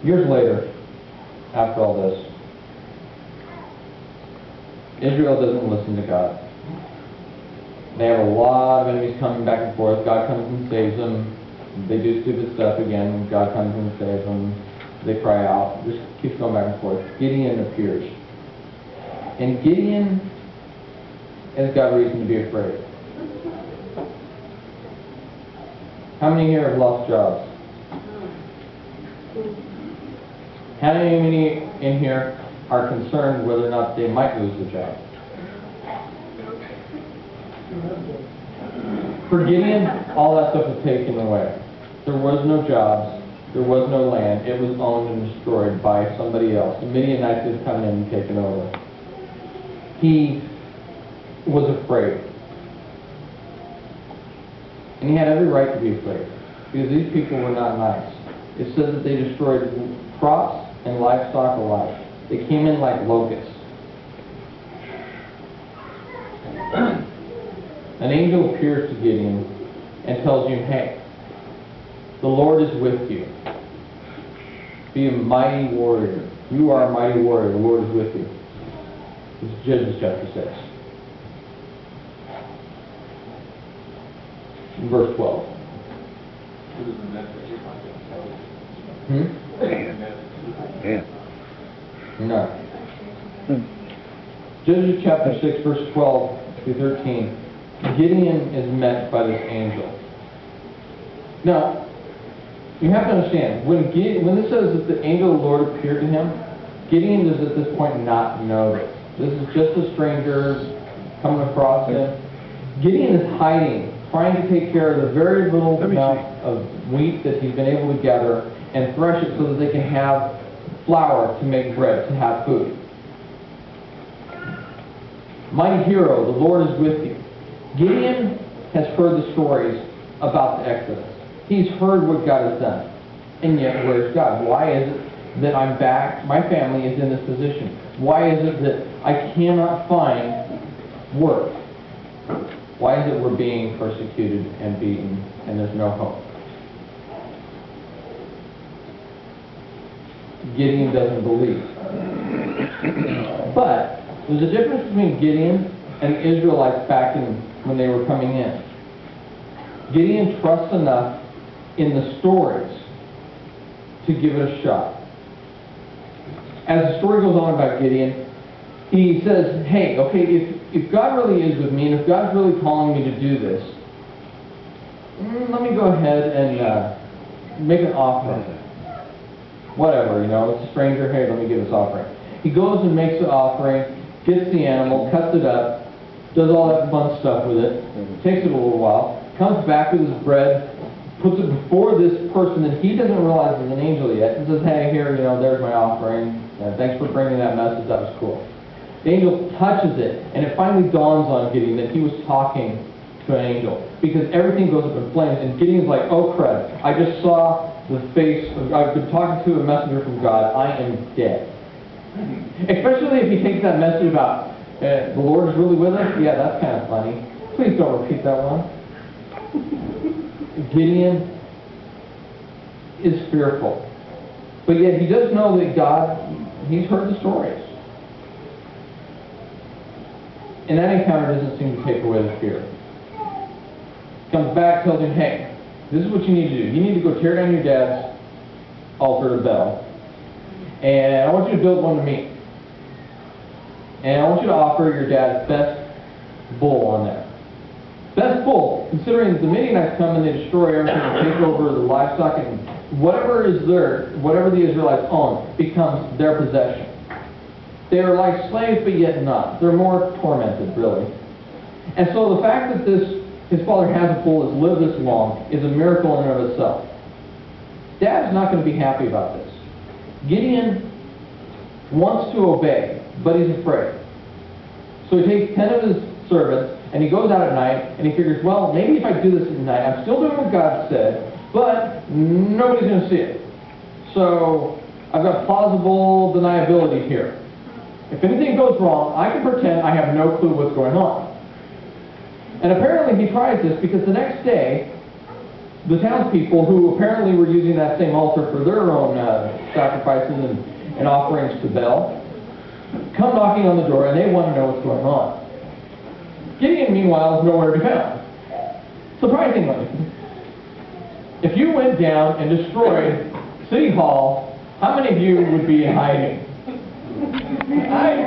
Years later, after all this, Israel doesn't listen to God. They have a lot of enemies coming back and forth. God comes and saves them. They do stupid stuff again. God comes and saves them. They cry out. Just keeps going back and forth. Gideon appears. And Gideon has got reason to be afraid. How many here have lost jobs? How many in here are concerned whether or not they might lose the job? For Gideon, all that stuff was taken away. There was no jobs. There was no land. It was owned and destroyed by somebody else. The Midianites had come in and taken over. He was afraid. And he had every right to be afraid, because these people were not nice. It says that they destroyed crops and livestock alike. They came in like locusts. An angel appears to Gideon and tells him, hey, the Lord is with you. Be a mighty warrior. You are a mighty warrior. The Lord is with you. This is Judges chapter 6. Verse 12. Yeah. No. Judges chapter 6, verse 12 through 13. Gideon is met by this angel. Now, you have to understand, when this says that the angel of the Lord appeared to him, Gideon does at this point not know this. This is just a stranger coming across him. Gideon is hiding, trying to take care of the very little amount of wheat that he's been able to gather and thresh it so that they can have flour to make bread, to have food. Mighty hero, the Lord is with you. Gideon has heard the stories about the Exodus. He's heard what God has done. And yet, where's God? Why is it that I'm back, my family is in this position? Why is it that I cannot find work? Why is it we're being persecuted and beaten and there's no hope? Gideon doesn't believe. But there's a difference between Gideon and the Israelites back when they were coming in. Gideon trusts enough in the stories to give it a shot. As the story goes on about Gideon, he says, hey, okay, if God really is with me, and if God's really calling me to do this, let me go ahead and make an offering. Whatever, it's a stranger, hey, let me give this offering. He goes and makes the offering, gets the animal, cuts it up, does all that fun stuff with it, takes it a little while, comes back with his bread, puts it before this person that he doesn't realize is an angel yet, and says, hey, here, there's my offering. Thanks for bringing that message. That was cool. The angel touches it, and it finally dawns on Gideon that he was talking to an angel, because everything goes up in flames, and Gideon's like, oh crud, I just saw the face of, I've been talking to a messenger from God, I am dead. Especially if he takes that message about the Lord is really with us. Yeah, that's kind of funny. Please don't repeat that one. Gideon is fearful, but yet he does know that God, he's heard the stories. And that encounter doesn't seem to take away the fear. Comes back, tells him, hey, this is what you need to do. You need to go tear down your dad's altar to Bel. And I want you to build one to me. And I want you to offer your dad's best bull on there. Best bull, considering that the Midianites come and they destroy everything and take over the livestock, and whatever is theirs, whatever the Israelites own, becomes their possession. They are like slaves, but yet not. They're more tormented, really. And so the fact that his father has a bull that's lived this long is a miracle in and of itself. Dad's not going to be happy about this. Gideon wants to obey, but he's afraid. So he takes 10 of his servants, and he goes out at night, and he figures, well, maybe if I do this at night, I'm still doing what God said, but nobody's going to see it. So I've got plausible deniability here. If anything goes wrong, I can pretend I have no clue what's going on. And apparently he tries this because the next day, the townspeople, who apparently were using that same altar for their own sacrifices and offerings to Baal, come knocking on the door, and they want to know what's going on. Gideon, meanwhile, is nowhere to be found. Surprisingly, if you went down and destroyed City Hall, how many of you would be in hiding?